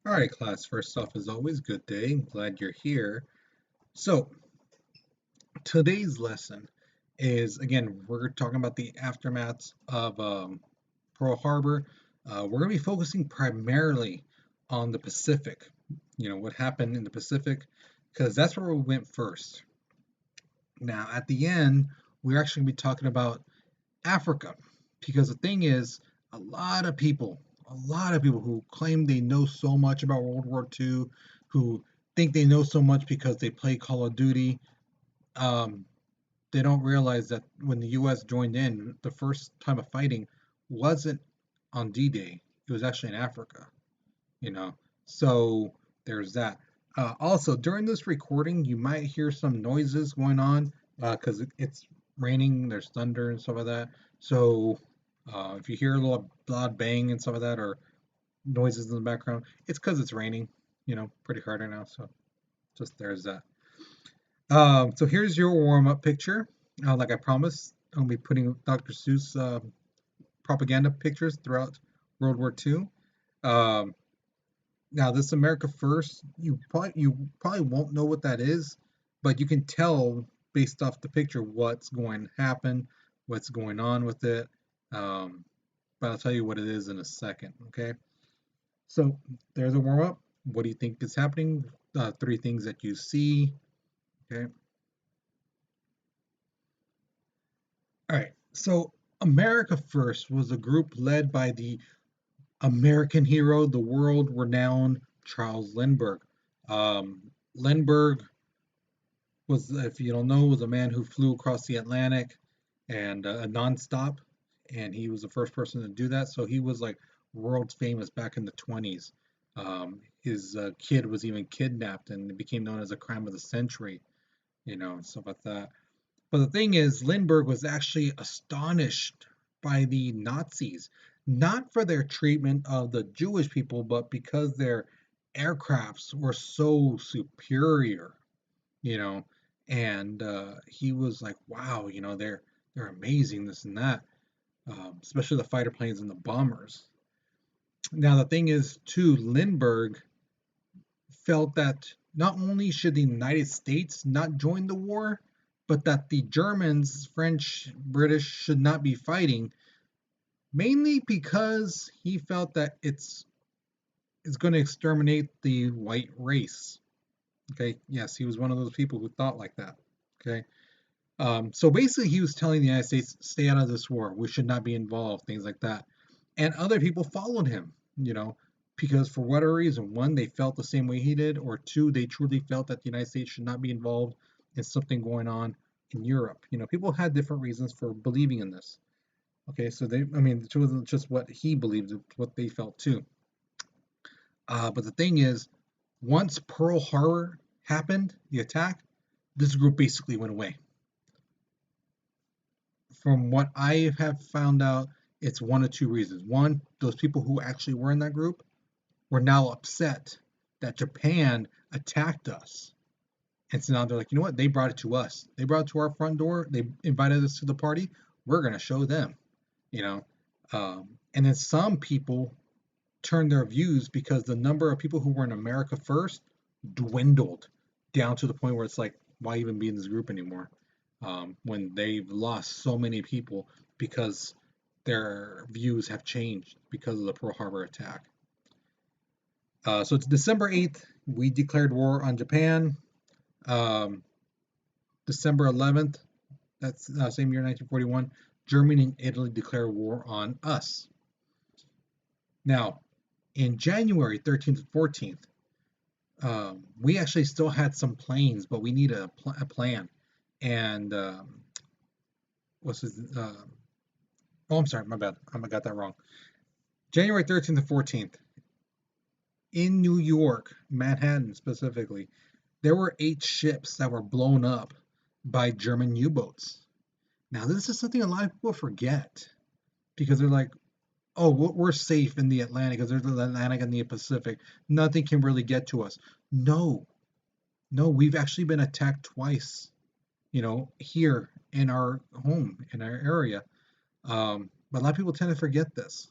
All right, class. First off, as always, good day. I'm glad you're here. So, today's lesson is again, we're talking about the aftermaths of Pearl Harbor. We're going to be focusing primarily on the Pacific, what happened in the Pacific, because that's where we went first. Now, at the end, we're actually going to be talking about Africa, because the thing is, a lot of people who claim they know so much about World War II, who think they know so much because they play Call of Duty, um, they don't realize that when the U.S. joined in, the first time of fighting wasn't on D-Day. It was actually in Africa, you know. So there's that. Also, during this recording, you might hear some noises going on because it's raining. There's thunder and stuff like that. So if you hear a little loud bang and stuff like that, or noises in the background, it's because it's raining. Pretty hard right now. So just there's that. So here's your warm-up picture. Like I promised, I'll be putting Dr. Seuss propaganda pictures throughout World War II. Um, Now, this America First, you probably won't know what that is, but you can tell based off the picture what's going to happen, what's going on with it. Um, but I'll tell you what it is in a second. Okay. So there's a warm up. What do you think is happening? Three things that you see. Okay. All right. So America First was a group led by the American hero, the world renowned Charles Lindbergh. Lindbergh was, if you don't know, was a man who flew across the Atlantic and nonstop, and he was the first person to do that. So he was like world famous back in the 20s. His kid was even kidnapped, and it became known as a crime of the century, and stuff like that. But the thing is, Lindbergh was actually astonished by the Nazis, not for their treatment of the Jewish people, but because their aircrafts were so superior you know, and he was like, "Wow, they're amazing, this and that." Especially the fighter planes and the bombers. Now the thing is, too, Lindbergh felt that not only should the United States not join the war, but that the Germans, French, British should not be fighting, mainly because he felt that it's going to exterminate the white race. Okay, yes, he was one of those people who thought like that. Okay. So basically, he was telling the United States, stay out of this war. We should not be involved, things like that. And other people followed him, because for whatever reason, one, they felt the same way he did, or two, they truly felt that the United States should not be involved in something going on in Europe. People had different reasons for believing in this. Okay, so it wasn't just what he believed, it's what they felt too. But the thing is, once Pearl Harbor happened, the attack, this group basically went away. From what I have found out, it's one of two reasons. One, those people who actually were in that group were now upset that Japan attacked us. And so now they're like, you know what? They brought it to us. They brought it to our front door. They invited us to the party. We're going to show them, you know. And then some people turned their views because the number of people who were in America First dwindled down to the point where it's like, why even be in this group anymore? When they've lost so many people because their views have changed because of the Pearl Harbor attack. So it's December 8th, we declared war on Japan. Um, December 11th, that's same year, 1941, Germany and Italy declared war on us. Now, in January 13th and 14th, we actually still had some planes, but we need a plan. And what's his? Oh, I'm sorry, my bad. I got that wrong. January 13th and 14th, in New York, Manhattan specifically, there were 8 ships that were blown up by German U-boats. Now, this is something a lot of people forget because they're like, oh, we're safe in the Atlantic because there's the Atlantic and the Pacific. Nothing can really get to us. No, no, we've actually been attacked twice, here in our home, in our area. But a lot of people tend to forget this.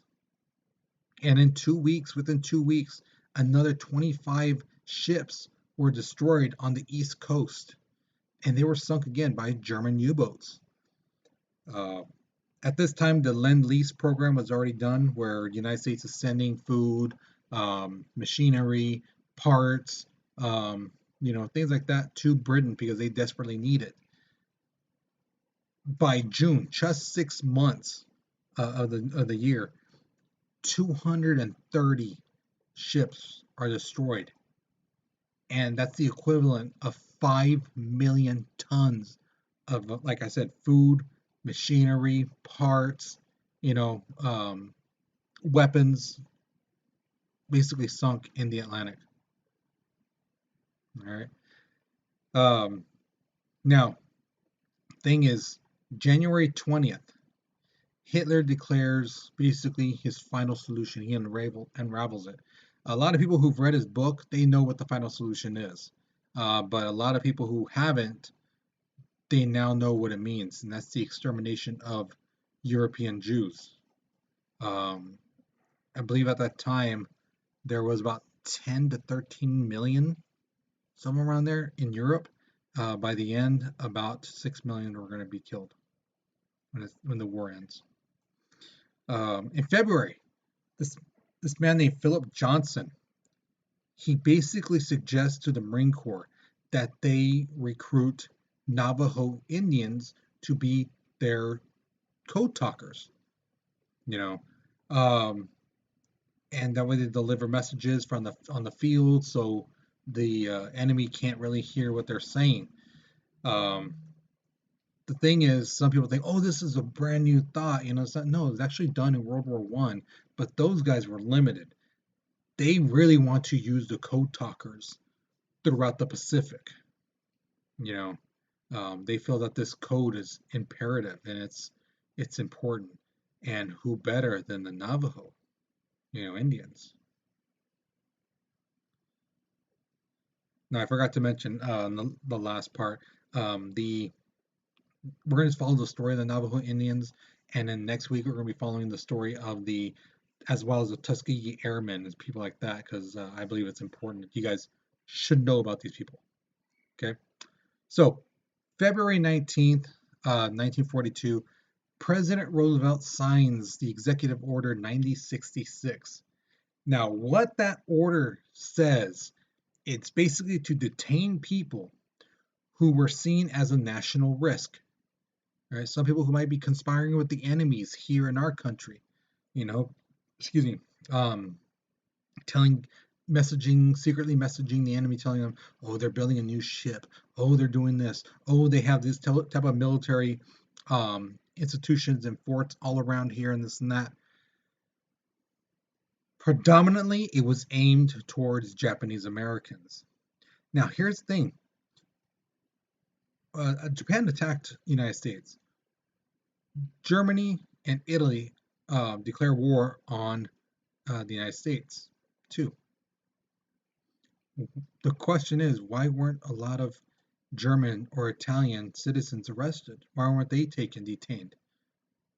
And within 2 weeks, another 25 ships were destroyed on the East Coast, and they were sunk again by German U-boats. Uh, at this time, the Lend-Lease program was already done, where the United States is sending food, machinery, parts, um, things like that to Britain because they desperately need it. By June, just 6 months of the year, 230 ships are destroyed, and that's the equivalent of 5 million tons of, like I said, food, machinery, parts, weapons, basically sunk in the Atlantic. All right. Um, Now, thing is, January 20th, Hitler declares basically his final solution. He unravels it. A lot of people who've read his book, they know what the final solution is. But a lot of people who haven't, they now know what it means, and that's the extermination of European Jews. Um, I believe at that time there was about 10 to 13 million, somewhere around there in Europe. By the end, about 6 million were going to be killed when the war ends. In February, this this man named Philip Johnson, he basically suggests to the Marine Corps that they recruit Navajo Indians to be their code talkers, you know, um, and that way they deliver messages from the on the field, so the enemy can't really hear what they're saying. Um, the thing is, some people think, "Oh, this is a brand new thought." It's not. No, it's actually done in World War One, but those guys were limited. They really want to use the code talkers throughout the Pacific. You know, they feel that this code is imperative and it's important. And who better than the Navajo, Indians? Now, I forgot to mention the last part. The We're going to follow the story of the Navajo Indians, and then next week we're going to be following the story of as well as the Tuskegee Airmen and people like that, because I believe it's important. You guys should know about these people. Okay, so February 19th, 1942, President Roosevelt signs the Executive Order 9066. Now, what that order says, it's basically to detain people who were seen as a national risk. Right? Some people who might be conspiring with the enemies here in our country, you know, excuse me, um, telling, secretly messaging the enemy, telling them, oh, they're building a new ship. Oh, they're doing this. Oh, they have this type of military institutions and forts all around here and this and that. Predominantly, it was aimed towards Japanese Americans. Now, here's the thing. Japan attacked the United States. Germany and Italy declare war on the United States, too. The question is, why weren't a lot of German or Italian citizens arrested? Why weren't they detained?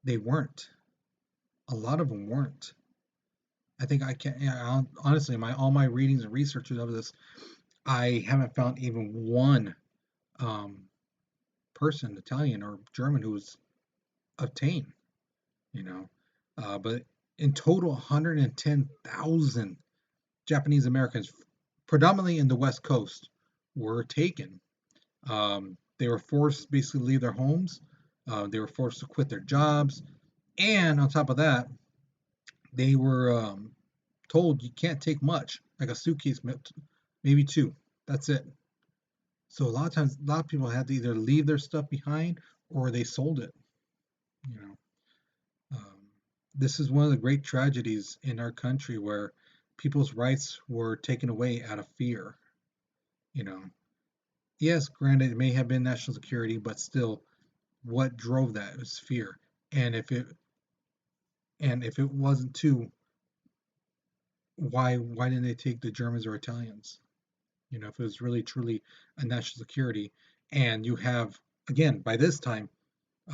They weren't. A lot of them weren't. I think I can't. Yeah, honestly, all my readings and researches of this, I haven't found even one um, person, Italian or German, who was obtained. You know, but in total, 110,000 Japanese Americans, predominantly in the West Coast, were taken. They were forced to basically leave their homes. They were forced to quit their jobs, and on top of that, they were told you can't take much, like a suitcase, maybe two. That's it. So a lot of times, a lot of people had to either leave their stuff behind or they sold it. You know, um, this is one of the great tragedies in our country where people's rights were taken away out of fear. You know, yes, granted, it may have been national security, but still, what drove that was fear. And if it wasn't too, why didn't they take the Germans or Italians? If it was really truly a national security, and you have, again, by this time,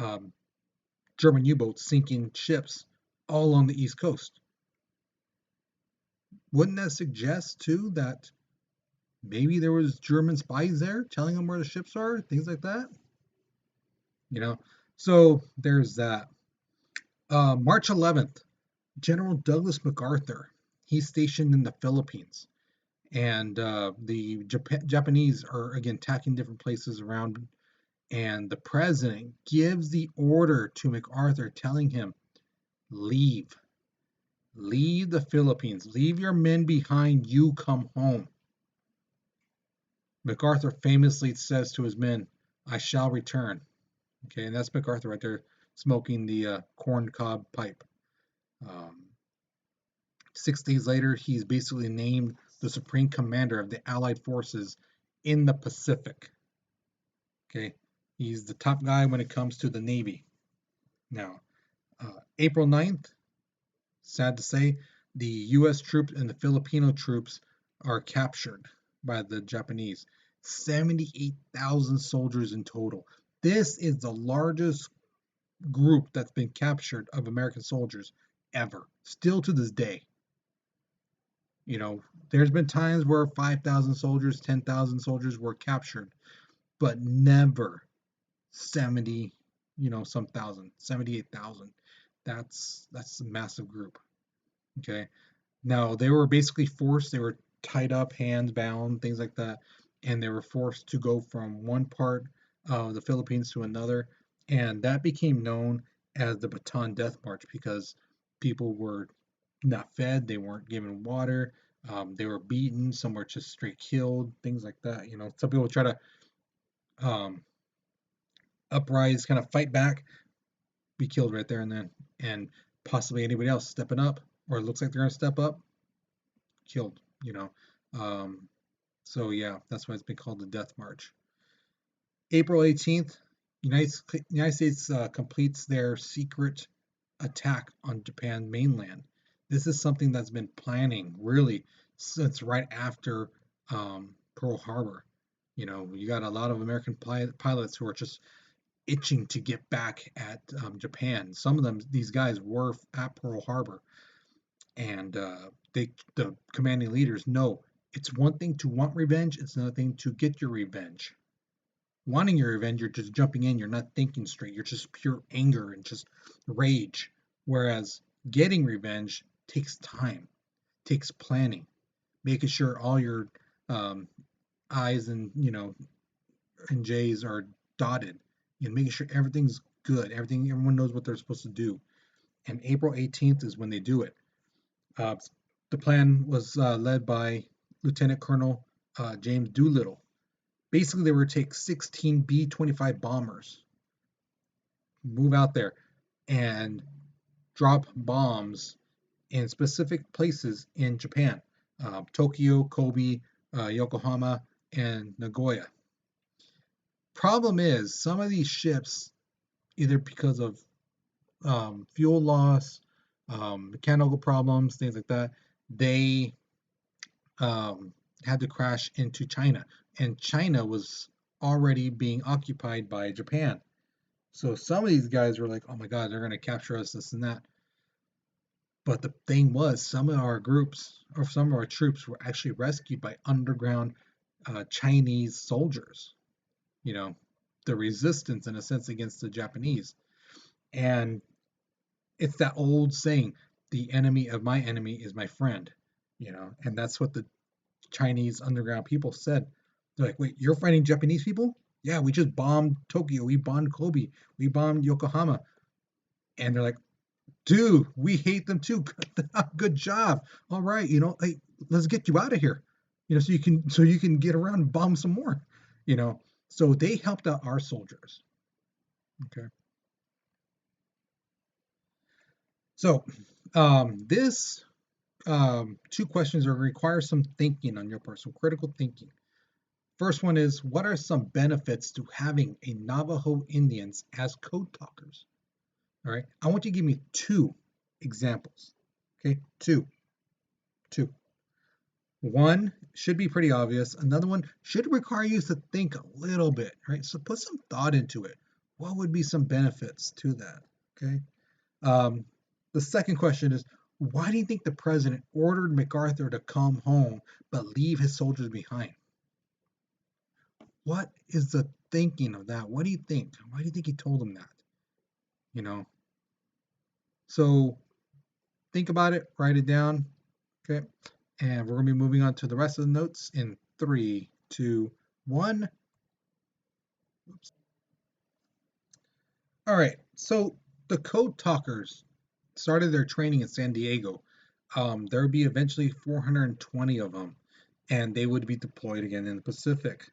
um, German U-boats sinking ships all along the East Coast. Wouldn't that suggest too that maybe there was German spies there telling them where the ships are, things like that? You know, so there's that. March 11th, General Douglas MacArthur. He's stationed in the Philippines, and the Japanese are again attacking different places around. And the president gives the order to MacArthur, telling him, "Leave, leave the Philippines, leave your men behind. You come home." MacArthur famously says to his men, "I shall return." Okay, and that's MacArthur right there smoking the corn cob pipe. Um, 6 days later, he's basically named the supreme commander of the Allied forces in the Pacific. Okay, he's the top guy when it comes to the Navy. Now, April 9th, sad to say, the U.S. troops and the Filipino troops are captured by the Japanese. 78,000 soldiers in total. This is the largest group that's been captured of American soldiers ever, still to this day. You know, there's been times where 5,000 soldiers, 10,000 soldiers were captured, but never 70, some thousand, 78,000. That's a massive group. Okay. Now they were basically forced, they were tied up, hands bound, things like that, and they were forced to go from one part of the Philippines to another, and that became known as the Bataan Death March because people were not fed, they weren't given water, they were beaten, some were just straight killed, things like that. Some people try to um, uprise, kind of fight back, be killed right there and then, and possibly anybody else stepping up or it looks like they're going to step up, killed. You know, um, so yeah, that's why it's been called the Death March. April 18th, United, United States completes their secret attack on Japan mainland. This is something that's been planning really since right after Pearl Harbor. You got a lot of American pilots who are just itching to get back at Japan. Some of them, these guys were at Pearl Harbor, and the commanding leaders know it's one thing to want revenge; it's another thing to get your revenge. Wanting your revenge, you're just jumping in, you're not thinking straight, you're just pure anger and just rage. Whereas getting revenge takes time, takes planning, making sure all your um, I's and J's are dotted, making sure everything's good, everyone knows what they're supposed to do. And April 18th is when they do it. Uh, the plan was led by Lieutenant Colonel James Doolittle. Basically, they were to take 16 B-25 bombers, move out there, and drop bombs in specific places in Japan: Tokyo, Kobe, Yokohama, and Nagoya. Problem is, some of these ships, either because of fuel loss, mechanical problems, things like that, they um, had to crash into China. And China was already being occupied by Japan. So some of these guys were like, oh my God, they're going to capture us, this and that. But the thing was, some of our groups or some of our troops were actually rescued by underground Chinese soldiers, you know, the resistance in a sense against the Japanese. And it's that old saying, the enemy of my enemy is my friend, and that's what the Chinese underground people said. They're like, wait, you're fighting Japanese people? Yeah, we just bombed Tokyo, we bombed Kobe, we bombed Yokohama. And they're like, dude, we hate them too. Good job. All right, hey, let's get you out of here. So you can get around and bomb some more. You know, so they helped out our soldiers. Okay. So this two questions are require some thinking on your part, some critical thinking. First one is, what are some benefits to having a Navajo Indians as code talkers? All right. I want you to give me two examples. Okay. Two. One should be pretty obvious. Another one should require you to think a little bit, right? So put some thought into it. What would be some benefits to that? Okay. Um, the second question is, Why do you think the president ordered MacArthur to come home but leave his soldiers behind? What is the thinking of that? What do you think? Why do you think he told him that? You know? So think about it, write it down. Okay. And we're going to be moving on to the rest of the notes in 3, 2, 1. Oops. All right. So the Code Talkers started their training in San Diego. There would be eventually 420 of them, and they would be deployed again in the Pacific.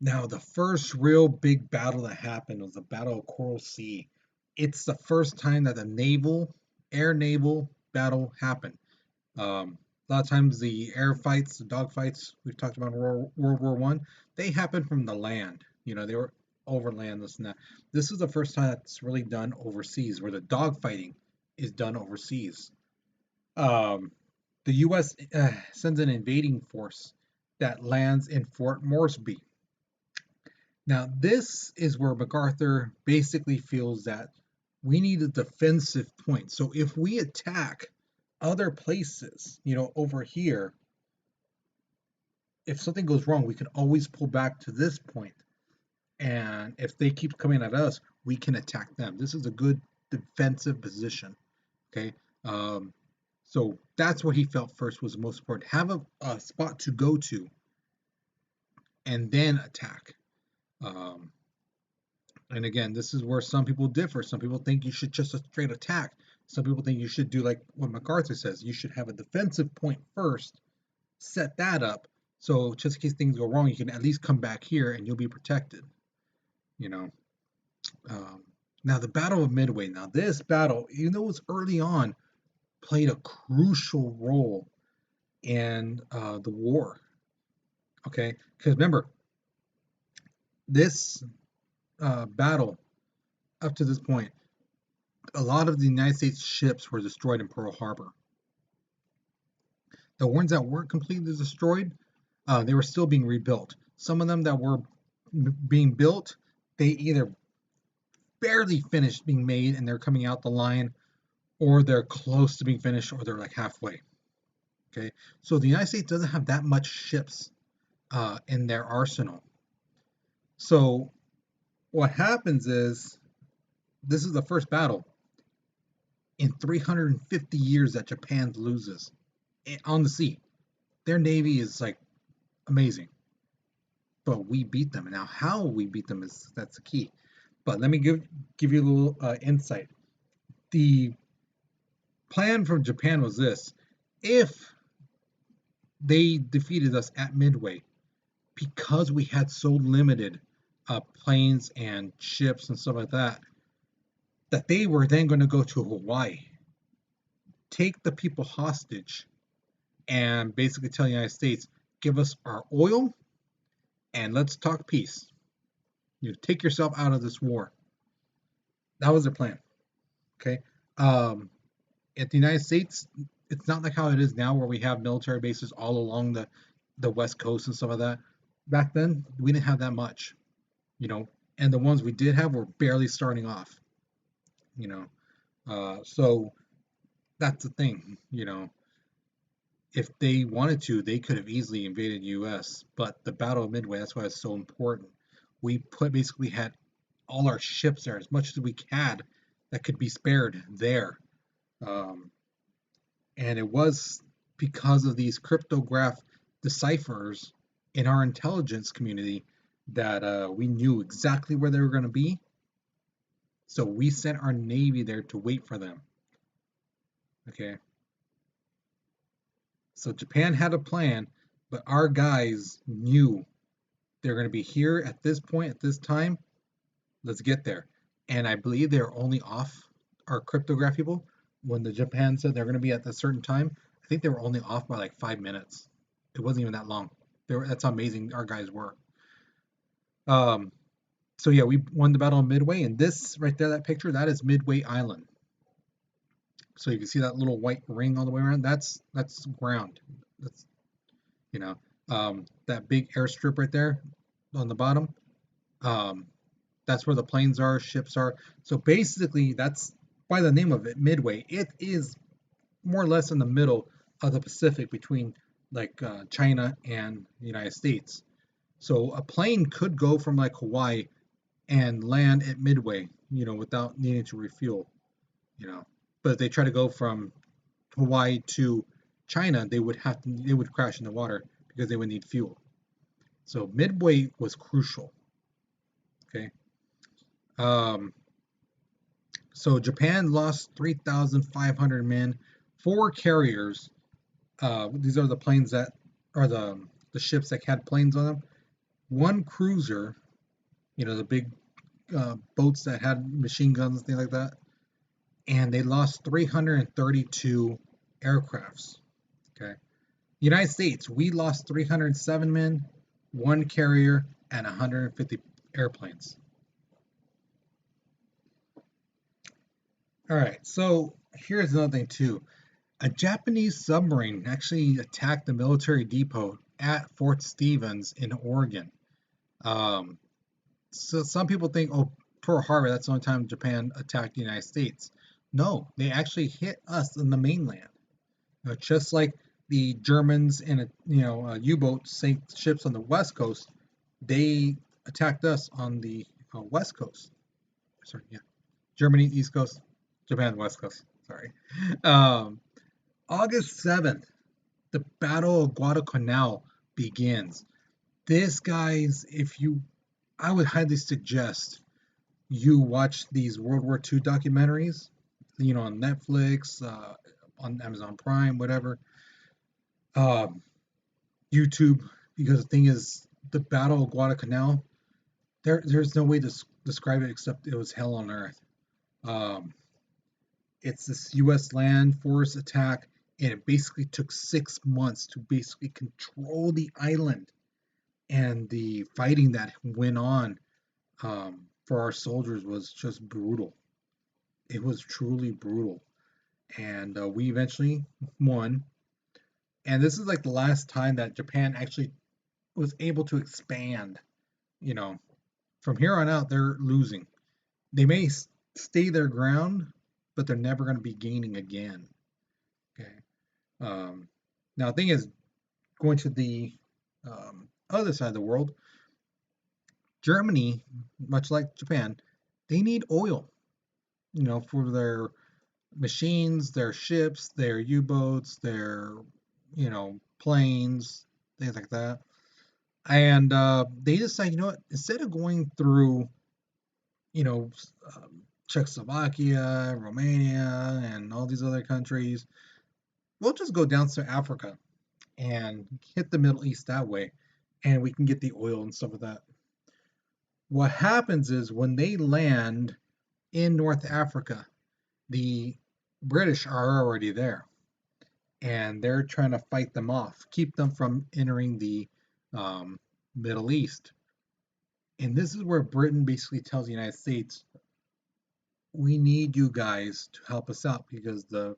Now, the first real big battle that happened was the Battle of Coral Sea. It's the first time that a air naval battle happened. A lot of times the air fights, the dog fights we've talked about in World War One, they happened from the land. They were overland, this and that. This is the first time that's really done overseas, where the dog fighting is done overseas. Um, the U.S. Sends an invading force that lands in Fort Moresby. Now, this is where MacArthur basically feels that we need a defensive point. So if we attack other places, over here, if something goes wrong, we can always pull back to this point. And if they keep coming at us, we can attack them. This is a good defensive position. Okay. So that's what he felt first was the most important. Have a spot to go to and then attack. And again, this is where some people differ. Some people think you should just a straight attack. Some people think you should do like what MacArthur says. You should have a defensive point first, set that up, so just in case things go wrong, you can at least come back here and you'll be protected. You know. Now the Battle of Midway. Now this battle, even though it was early on, played a crucial role in the war. Okay, because remember, this battle up to this point, a lot of the United States ships were destroyed in Pearl Harbor. The ones that weren't completely destroyed, they were still being rebuilt. Some of them that were being built, they either barely finished being made and they're coming out the line, or they're close to being finished, or they're like halfway. Okay, so the United States doesn't have that much ships in their arsenal. So what happens is, this is the first battle in 350 years that Japan loses on the sea. Their navy is like amazing, but we beat them. Now, how we beat them that's the key. But let me give you a little insight. The plan from Japan was this: if they defeated us at Midway, because we had so limited planes and ships and stuff like that, that they were then going to go to Hawaii, take the people hostage, and basically tell the United States, give us our oil and let's talk peace. Take yourself out of this war. That was their plan. Okay. At the United States, it's not like how it is now, where we have military bases all along the West Coast and stuff like that. Back then, we didn't have that much, and the ones we did have were barely starting off. So that's the thing. If they wanted to, they could have easily invaded U.S. But the Battle of Midway, that's why it's so important. We basically had all our ships there, as much as we had that could be spared there. And it was because of these cryptograph decipherers in our intelligence community that we knew exactly where they were going to be. So we sent our navy there to wait for them. Okay. So Japan had a plan, but our guys knew they're going to be here at this point, at this time. Let's get there. And I believe they're only off, our cryptograph people, when the Japan said they're going to be at a certain time. I think they were only off by like 5 minutes. It wasn't even that long. That's how amazing our guys were. So yeah, we won the Battle of Midway, and this right there, that picture, that is Midway Island. So you can see that little white ring all the way around. That's ground. That's that big airstrip right there on the bottom. That's where the planes are, ships are. So basically, that's by the name of it, Midway. It is more or less in the middle of the Pacific between like China and the United States. So a plane could go from like Hawaii and land at Midway, without needing to refuel, you know. But if they try to go from Hawaii to China, they would crash in the water because they would need fuel. So Midway was crucial. Okay. Um, so Japan lost 3,500 men, four carriers. These are the planes that are the ships that had planes on them. One cruiser, the big boats that had machine guns and things like that, and they lost 332 aircrafts. Okay, United States, we lost 307 men, one carrier, and 150 airplanes. All right, so here's another thing too. A Japanese submarine actually attacked the military depot at Fort Stevens in Oregon. Um, so some people think, oh, Pearl Harbor, that's the only time Japan attacked the United States. No, they actually hit us in the mainland. Just like the Germans and U-boat sank ships on the west coast, they attacked us on the west coast. Sorry, yeah, Germany east coast, Japan west coast. Sorry. Um, August 7th, the Battle of Guadalcanal begins. This, guys, I would highly suggest you watch these World War II documentaries, on Netflix, on Amazon Prime, whatever, um, YouTube, because the thing is, the Battle of Guadalcanal, there's no way to describe it except it was hell on earth. Um, it's this U.S. land force attack, and it basically took 6 months to basically control the island. And the fighting that went on for our soldiers was just brutal. It was truly brutal. And we eventually won. And this is like the last time that Japan actually was able to expand. You know, from here on out, they're losing. They may stay their ground, but they're never going to be gaining again. Okay. Um, Now, the thing is, going to the other side of the world, Germany, much like Japan, they need oil, for their machines, their ships, their U-boats, their, planes, things like that. And they decide, instead of going through, you know, Czechoslovakia, Romania, and all these other countries, we'll just go down to Africa and hit the Middle East that way, and we can get the oil and stuff like that. What happens is when they land in North Africa, the British are already there, and they're trying to fight them off, keep them from entering the um, Middle East. And this is where Britain basically tells the United States, we need you guys to help us out because the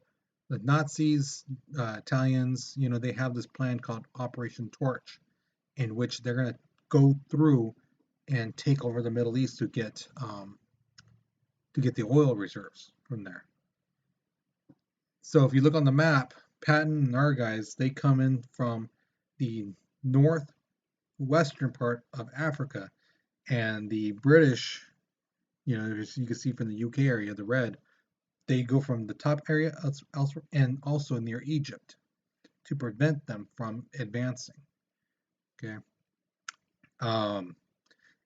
Nazis, Italians, they have this plan called Operation Torch, in which they're going to go through and take over the Middle East to get the oil reserves from there. So if you look on the map, Patton and our guys, they come in from the northwestern part of Africa, and the British, as you can see from the UK area, the red, they go from the top area elsewhere and also near Egypt to prevent them from advancing. Okay. Um,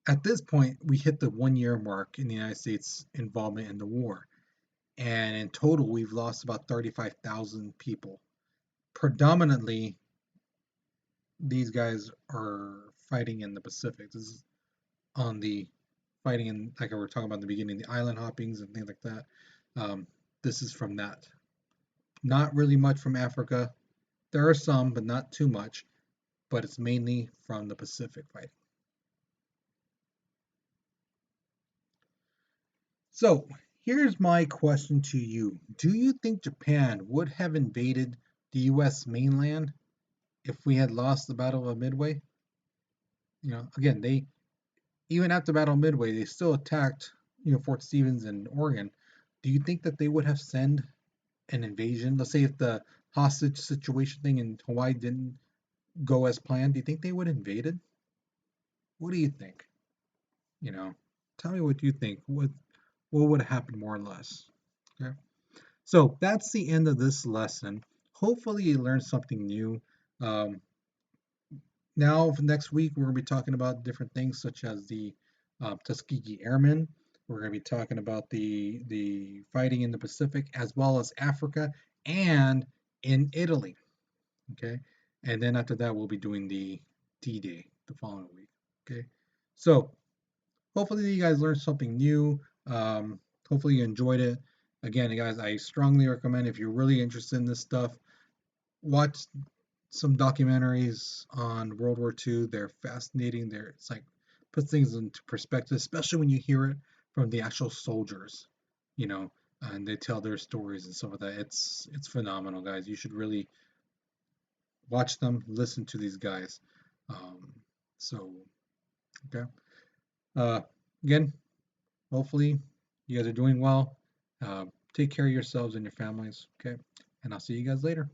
at this point, we hit the 1 year mark in the United States involvement in the war. And in total, we've lost about 35,000 people. Predominantly, these guys are fighting in the Pacific. This is on the fighting in, like I were talking about in the beginning, the island hoppings and things like that. This is from that. Not really much from Africa. There are some, but not too much. But it's mainly from the Pacific fighting. So here's my question to you. Do you think Japan would have invaded the US mainland if we had lost the Battle of Midway? Again, they even after Battle of Midway, they still attacked, Fort Stevens and Oregon. Do you think that they would have sent an invasion? Let's say if the hostage situation thing in Hawaii didn't go as planned, do you think they would invade it? What do you think? You know, tell me what you think. What would happen more or less? Okay. So that's the end of this lesson. Hopefully you learned something new. Um, Now, for next week, we're going to be talking about different things such as the Tuskegee Airmen. We're going to be talking about the fighting in the Pacific as well as Africa and in Italy. Okay, and then after that, we'll be doing the D-Day the following week. Okay, so hopefully you guys learned something new. Hopefully you enjoyed it. Again, guys, I strongly recommend if you're really interested in this stuff, watch some documentaries on World War II. They're fascinating. It's like puts things into perspective, especially when you hear it from the actual soldiers, you know, and they tell their stories and stuff like that. It's phenomenal, guys. You should really watch them, listen to these guys. Um, so okay. Uh, Again, hopefully you guys are doing well. Take care of yourselves and your families. Okay, and I'll see you guys later.